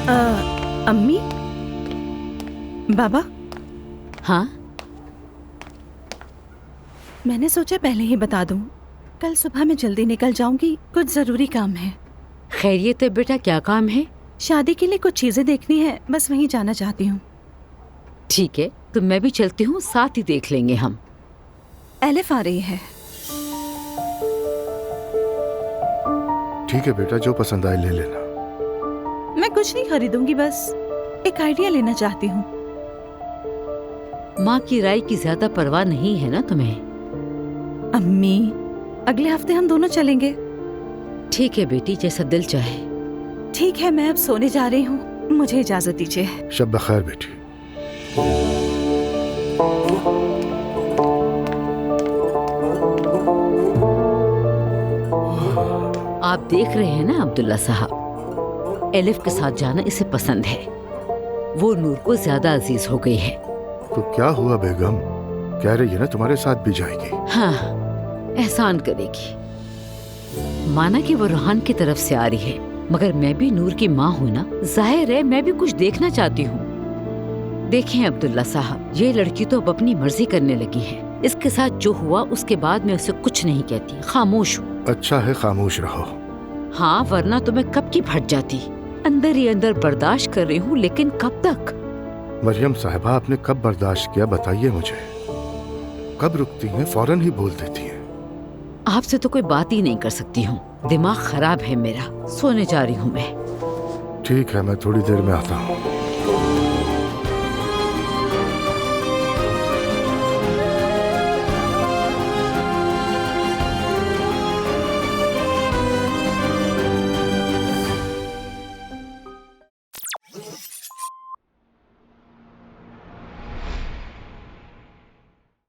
अम्मी, बाबा, हाँ, मैंने सोचा पहले ही बता दूं। कल सुबह मैं जल्दी निकल जाऊंगी, कुछ जरूरी काम है। खैरियत है बेटा, क्या काम है? शादी के लिए कुछ चीजें देखनी है, बस वहीं जाना चाहती हूँ। ठीक है, तो मैं भी चलती हूँ, साथ ही देख लेंगे हम। एलिफ आ रही है। ठीक है बेटा, जो पसंद आए ले लेना। मैं कुछ नहीं खरीदूंगी, बस एक आइडिया लेना चाहती हूँ। माँ की राय की ज्यादा परवाह नहीं है ना तुम्हें? अम्मी, अगले हफ्ते हम दोनों चलेंगे। ठीक है बेटी, जैसा दिल चाहे। ठीक है, मैं अब सोने जा रही हूँ, मुझे इजाजत दीजिए। शब बखैर बेटी। आप देख रहे हैं ना अब्दुल्ला साहब, एलिफ के साथ जाना इसे पसंद है। वो नूर को ज्यादा अजीज हो गई है। तो क्या हुआ बेगम? कह रही है ना तुम्हारे साथ भी जाएगी। हाँ, एहसान करेगी। माना कि वो रोहान की तरफ से आ रही है, मगर मैं भी नूर की माँ हूँ ना, जाहिर है मैं भी कुछ देखना चाहती हूँ। देखें अब्दुल्ला साहब, ये लड़की तो अब अपनी मर्जी करने लगी है। इसके साथ जो हुआ उसके बाद मैं उसे कुछ नहीं कहती, खामोश हूँ। अच्छा है, खामोश रहो। हाँ, वरना तो मैं कब की फट जाती। अंदर ही अंदर बर्दाश्त कर रही हूँ, लेकिन कब तक? मरियम साहिबा, आपने कब बर्दाश्त किया बताइए मुझे। कब रुकती हैं, फौरन ही बोल देती हैं। आपसे तो कोई बात ही नहीं कर सकती हूँ, दिमाग खराब है मेरा। सोने जा रही हूँ मैं। ठीक है, मैं थोड़ी देर में आता हूँ।